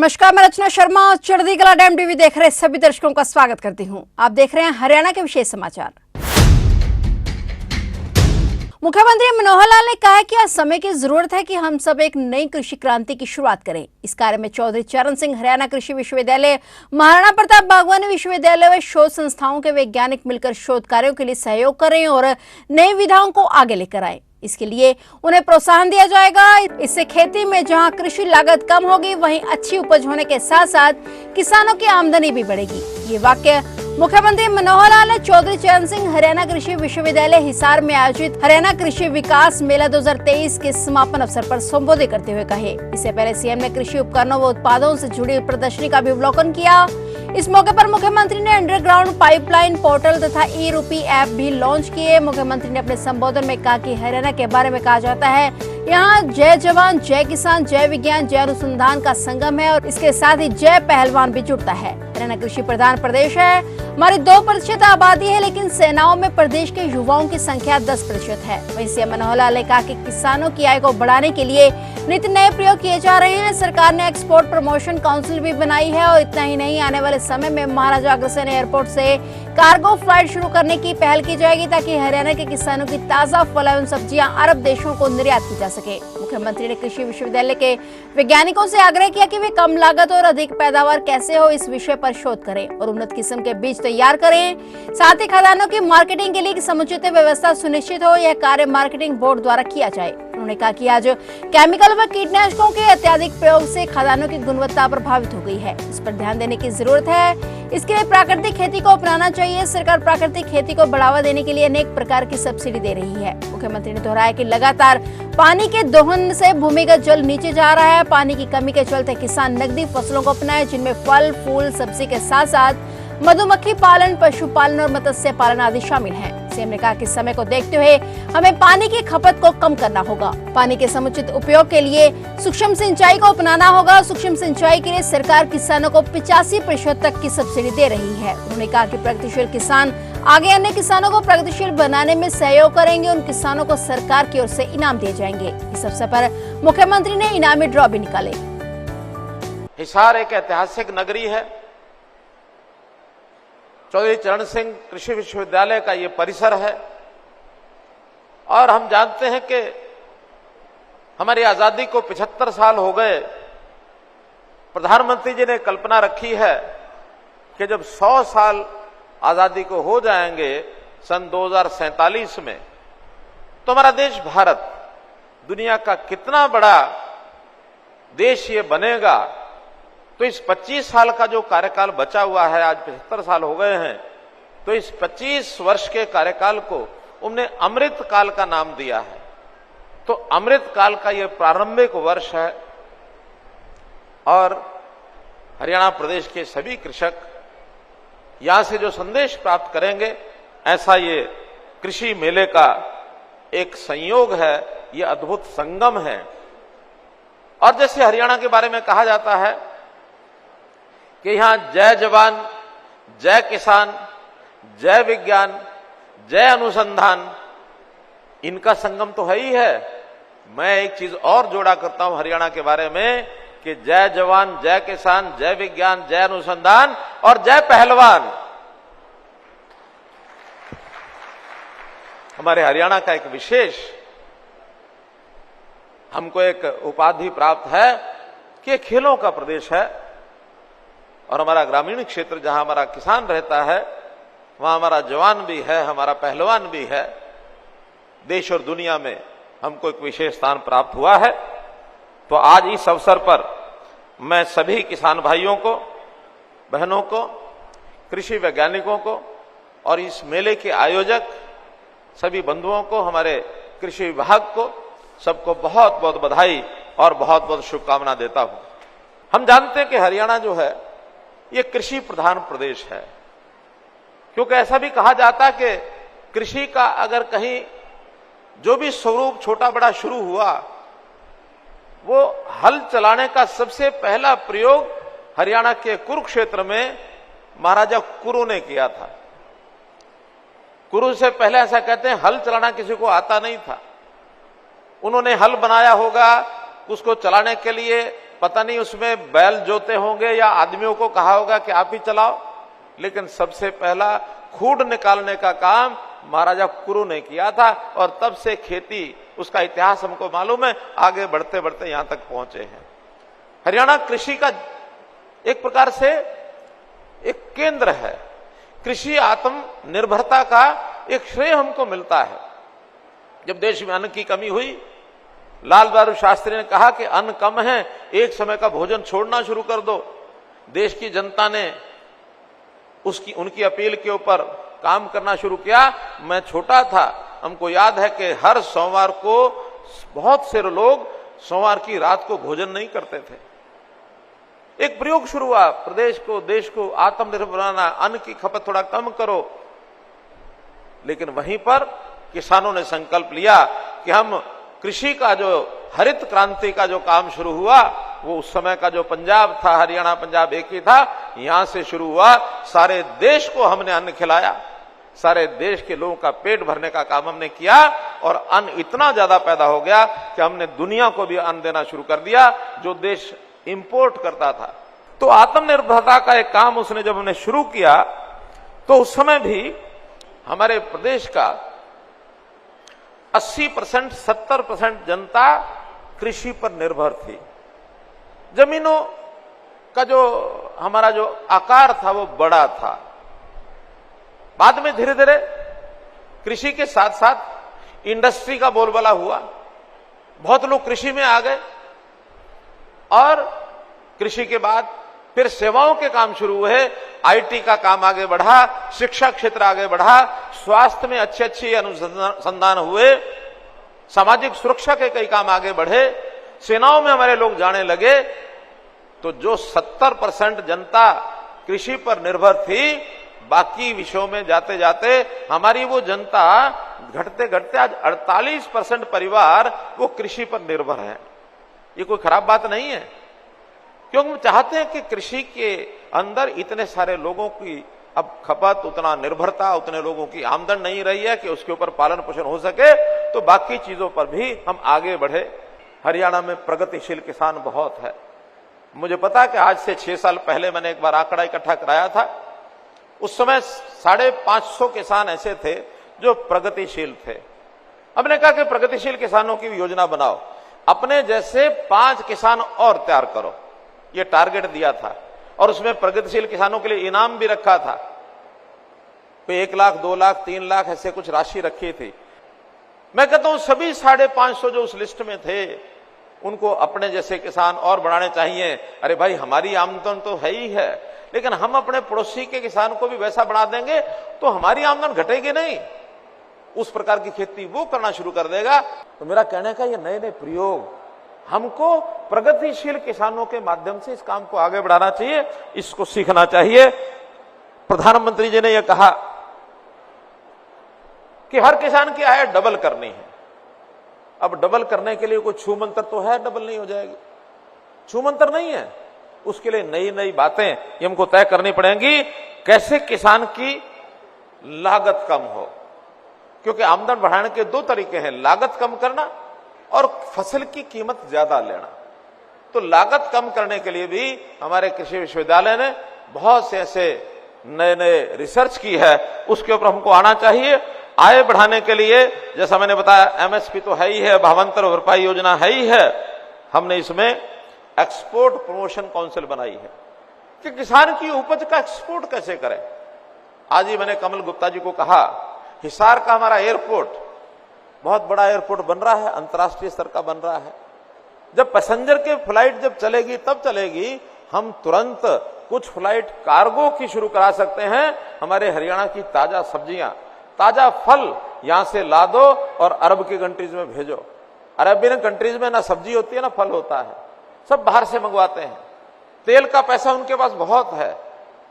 नमस्कार, मैं रचना शर्मा चढ़ती कला डैम टीवी देख रहे सभी दर्शकों का स्वागत करती हूं। आप देख रहे हैं हरियाणा के विशेष समाचार। मुख्यमंत्री मनोहर लाल ने कहा कि आज समय की जरूरत है कि हम सब एक नई कृषि क्रांति की शुरुआत करें। इस कार्य में चौधरी चरण सिंह हरियाणा कृषि विश्वविद्यालय, महाराणा प्रताप बागवानी विश्वविद्यालय व शोध संस्थाओं के वैज्ञानिक मिलकर शोध कार्यों के लिए सहयोग करें और नई विधाओं को आगे लेकर आए। इसके लिए उन्हें प्रोत्साहन दिया जाएगा। इससे खेती में जहां कृषि लागत कम होगी, वहीं अच्छी उपज होने के साथ साथ किसानों की आमदनी भी बढ़ेगी। ये वाक्य मुख्यमंत्री मनोहर लाल ने चौधरी चरण सिंह हरियाणा कृषि विश्वविद्यालय हिसार में आयोजित हरियाणा कृषि विकास मेला 2023 के समापन अवसर पर संबोधित करते हुए कहे। इससे पहले सीएम ने कृषि उपकरणों व उत्पादों से जुड़ी प्रदर्शनी का भी अवलोकन किया। इस मौके पर मुख्यमंत्री ने अंडरग्राउंड पाइपलाइन पोर्टल तथा ई-रूपी ऐप भी लॉन्च किए। मुख्यमंत्री ने अपने संबोधन में कहा कि हरियाणा के बारे में कहा जाता है, यहाँ जय जवान, जय किसान, जय विज्ञान, जय अनुसंधान का संगम है और इसके साथ ही जय पहलवान भी जुड़ता है। हरियाणा कृषि प्रधान प्रदेश है। हमारी 2% आबादी है, लेकिन सेनाओं में प्रदेश के युवाओं की संख्या 10% है। वहीं सीएम मनोहर लाल ने कहा कि किसानों की आय को बढ़ाने के लिए नित्य नए प्रयोग किए जा रहे हैं। सरकार ने एक्सपोर्ट प्रमोशन काउंसिल भी बनाई है और इतना ही नहीं, आने वाले समय में महाराजा अग्रसेन एयरपोर्ट से कार्गो फ्लाइट शुरू करने की पहल की जाएगी, ताकि हरियाणा के किसानों की ताजा फल एवं सब्जियां अरब देशों को निर्यात की जा सके। मुख्यमंत्री ने कृषि विश्वविद्यालय के वैज्ञानिकों से आग्रह किया कि वे कम लागत और अधिक पैदावार कैसे हो, इस विषय पर शोध करें और उन्नत किस्म के बीज तैयार करें। साथ ही खदानों की मार्केटिंग के लिए समुचित व्यवस्था सुनिश्चित हो, यह कार्य मार्केटिंग बोर्ड द्वारा किया जाए। उन्होंने कहा कि आज केमिकल व कीटनाशकों के अत्यधिक प्रयोग से खदानों की गुणवत्ता प्रभावित हो गई है। इस पर ध्यान देने की जरूरत है। इसके लिए प्राकृतिक खेती को अपनाना चाहिए। सरकार प्राकृतिक खेती को बढ़ावा देने के लिए अनेक प्रकार की सब्सिडी दे रही है। मुख्यमंत्री ने दोहराया कि लगातार पानी के दोहन से भूमिगत जल नीचे जा रहा है। पानी की कमी के चलते किसान नकदी फसलों को अपनाए, जिनमें फल, फूल, सब्जी के साथ साथ मधुमक्खी पालन, पशुपालन और मत्स्य पालन आदि शामिल हैं। सीएम ने कहा कि समय को देखते हुए हमें पानी की खपत को कम करना होगा। पानी के समुचित उपयोग के लिए सूक्ष्म सिंचाई को अपनाना होगा। सूक्ष्म सिंचाई के लिए सरकार किसानों को 85% तक की सब्सिडी दे रही है। उन्होंने कहा कि प्रगतिशील किसान आगे अन्य किसानों को प्रगतिशील बनाने में सहयोग करेंगे। उन किसानों को सरकार की ओर से इनाम दिए जाएंगे। इस अवसर पर मुख्यमंत्री ने इनामी ड्रॉ भी निकाले। हिसार एक ऐतिहासिक नगरी है। चौधरी चरण सिंह कृषि विश्वविद्यालय का ये परिसर है और हम जानते हैं कि हमारी आजादी को 75 साल हो गए। प्रधानमंत्री जी ने कल्पना रखी है कि जब 100 साल आजादी को हो जाएंगे सन 2047 में, तो हमारा देश भारत दुनिया का कितना बड़ा देश ये बनेगा। तो इस 25 साल का जो कार्यकाल बचा हुआ है, आज 75 साल हो गए हैं, तो इस 25 वर्ष के कार्यकाल को उन्होंने अमृत काल का नाम दिया है। तो अमृत काल का यह प्रारंभिक वर्ष है और हरियाणा प्रदेश के सभी कृषक यहां से जो संदेश प्राप्त करेंगे, ऐसा ये कृषि मेले का एक संयोग है, ये अद्भुत संगम है। और जैसे हरियाणा के बारे में कहा जाता है कि यहां जय जवान, जय किसान, जय विज्ञान, जय अनुसंधान, इनका संगम तो है ही है। मैं एक चीज और जोड़ा करता हूं हरियाणा के बारे में कि जय जवान, जय किसान, जय विज्ञान, जय अनुसंधान और जय पहलवान। हमारे हरियाणा का एक विशेष हमको एक उपाधि प्राप्त है कि खेलों का प्रदेश है और हमारा ग्रामीण क्षेत्र जहां हमारा किसान रहता है, वहां हमारा जवान भी है, हमारा पहलवान भी है। देश और दुनिया में हमको एक विशेष स्थान प्राप्त हुआ है। तो आज इस अवसर पर मैं सभी किसान भाइयों को, बहनों को, कृषि वैज्ञानिकों को और इस मेले के आयोजक सभी बंधुओं को, हमारे कृषि विभाग को, सबको बहुत बहुत बधाई और बहुत बहुत शुभकामना देता हूं। हम जानते हैं कि हरियाणा जो है ये कृषि प्रधान प्रदेश है, क्योंकि ऐसा भी कहा जाता है कि कृषि का अगर कहीं जो भी स्वरूप छोटा बड़ा शुरू हुआ, वो हल चलाने का सबसे पहला प्रयोग हरियाणा के कुरुक्षेत्र में महाराजा कुरु ने किया था। कुरु से पहले ऐसा कहते हैं हल चलाना किसी को आता नहीं था। उन्होंने हल बनाया होगा, उसको चलाने के लिए पता नहीं उसमें बैल जोते होंगे या आदमियों को कहा होगा कि आप ही चलाओ, लेकिन सबसे पहला खूड निकालने का काम महाराजा कुरु ने किया था और तब से खेती, उसका इतिहास हमको मालूम है, आगे बढ़ते बढ़ते यहां तक पहुंचे हैं। हरियाणा कृषि का एक प्रकार से एक केंद्र है। कृषि आत्मनिर्भरता का एक श्रेय हमको मिलता है। जब देश में अन्न की कमी हुई, लाल बहादुर शास्त्री ने कहा कि अन्न कम है, एक समय का भोजन छोड़ना शुरू कर दो। देश की जनता ने उनकी अपील के ऊपर काम करना शुरू किया। मैं छोटा था, हमको याद है कि हर सोमवार को बहुत से लोग सोमवार की रात को भोजन नहीं करते थे। एक प्रयोग शुरू हुआ, प्रदेश को, देश को आत्मनिर्भर बनाना, अन्न की खपत थोड़ा कम करो। लेकिन वहीं पर किसानों ने संकल्प लिया कि हम कृषि का जो हरित क्रांति का जो काम शुरू हुआ, वो उस समय का जो पंजाब था, हरियाणा पंजाब एक ही था, यहां से शुरू हुआ। सारे देश को हमने अन्न खिलाया, सारे देश के लोगों का पेट भरने का काम हमने किया और अन्न इतना ज्यादा पैदा हो गया कि हमने दुनिया को भी अन्न देना शुरू कर दिया, जो देश इंपोर्ट करता था। तो आत्मनिर्भरता का एक काम उसने जब हमने शुरू किया, तो उस समय भी हमारे प्रदेश का 80% 70% जनता कृषि पर निर्भर थी। जमीनों का जो हमारा जो आकार था वो बड़ा था। बाद में धीरे धीरे कृषि के साथ साथ इंडस्ट्री का बोलबाला हुआ, बहुत लोग कृषि में आ गए और कृषि के बाद फिर सेवाओं के काम शुरू हुए। आईटी का काम आगे बढ़ा, शिक्षा क्षेत्र आगे बढ़ा, स्वास्थ्य में अच्छे अच्छे अनुसंधान हुए, सामाजिक सुरक्षा के कई काम आगे बढ़े, सेनाओं में हमारे लोग जाने लगे। तो जो 70% जनता कृषि पर निर्भर थी, बाकी विषयों में जाते जाते हमारी वो जनता घटते घटते आज 48% परिवार वो कृषि पर निर्भर है। ये कोई खराब बात नहीं है, क्योंकि हम चाहते हैं कि कृषि के अंदर इतने सारे लोगों की अब खपत, उतना निर्भरता, उतने लोगों की आमदन नहीं रही है कि उसके ऊपर पालन पोषण हो सके, तो बाकी चीजों पर भी हम आगे बढ़े। हरियाणा में प्रगतिशील किसान बहुत है। मुझे पता है कि आज से 6 साल पहले मैंने एक बार आंकड़ा इकट्ठा कराया था। उस समय 550 किसान ऐसे थे जो प्रगतिशील थे। हमने कहा कि प्रगतिशील किसानों की योजना बनाओ, अपने जैसे 5 किसान और तैयार करो, ये टारगेट दिया था। और उसमें प्रगतिशील किसानों के लिए इनाम भी रखा था, कोई 1 लाख, 2 लाख, 3 लाख ऐसे कुछ राशि रखी थी। मैं कहता हूं सभी 550 जो उस लिस्ट में थे, उनको अपने जैसे किसान और बढ़ाने चाहिए। अरे भाई, हमारी आमदन तो है ही है, लेकिन हम अपने पड़ोसी के किसान को भी वैसा बढ़ा देंगे तो हमारी आमदन घटेगी नहीं, उस प्रकार की खेती वो करना शुरू कर देगा। तो मेरा कहने का ये नए नए प्रयोग हमको प्रगतिशील किसानों के माध्यम से इस काम को आगे बढ़ाना चाहिए, इसको सीखना चाहिए। प्रधानमंत्री जी ने यह कहा कि हर किसान की आय डबल करनी है। अब डबल करने के लिए कोई छू मंत्र तो है, डबल नहीं हो जाएगी, छू मंत्र नहीं है। उसके लिए नई नई बातें ये हमको तय करनी पड़ेंगी। कैसे किसान की लागत कम हो, क्योंकि आमदन बढ़ाने के 2 तरीके हैं, लागत कम करना और फसल की कीमत ज्यादा लेना। तो लागत कम करने के लिए भी हमारे कृषि विश्वविद्यालय ने बहुत से ऐसे नए नए रिसर्च की है, उसके ऊपर हमको आना चाहिए। आय बढ़ाने के लिए जैसा मैंने बताया, एमएसपी तो है ही है, भावांतर भरपाई योजना है ही है। हमने इसमें एक्सपोर्ट प्रमोशन काउंसिल बनाई है कि किसान की उपज का एक्सपोर्ट कैसे करें। आज ही मैंने कमल गुप्ता जी को कहा, हिसार का हमारा एयरपोर्ट बहुत बड़ा एयरपोर्ट बन रहा है, अंतर्राष्ट्रीय स्तर का बन रहा है। जब पैसेंजर की फ्लाइट जब चलेगी तब चलेगी, हम तुरंत कुछ फ्लाइट कार्गो की शुरू करा सकते हैं। हमारे हरियाणा की ताजा सब्जियां, ताजा फल यहां से ला दो और अरब की कंट्रीज में भेजो। अरेबियन कंट्रीज में ना सब्जी होती है ना फल होता है, सब बाहर से मंगवाते हैं। तेल का पैसा उनके पास बहुत है,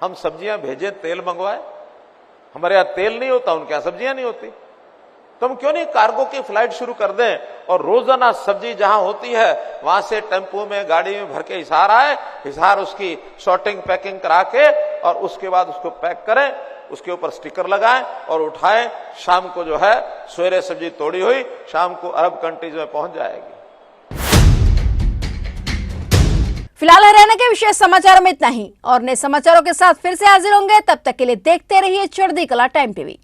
हम सब्जियां भेजें, तेल मंगवाए। हमारे यहां तेल नहीं होता, उनके यहां सब्जियां नहीं होती, तो हम क्यों नहीं कार्गो की फ्लाइट शुरू कर दें और रोजाना सब्जी जहां होती है वहां से टेम्पो में, गाड़ी में भर के हिसार आए, हिसार उसकी शॉर्टिंग पैकिंग करा के और उसके बाद उसको पैक करें, उसके ऊपर स्टिकर लगाएं और उठाएं। शाम को जो है सवेरे सब्जी तोड़ी हुई शाम को अरब कंट्रीज में पहुंच जाएगी। फिलहाल हरियाणा के विशेष समाचारों में इतना ही और नए समाचारों के साथ फिर से हाजिर होंगे। तब तक के लिए देखते रहिए चढ़ती कला टाइम टीवी।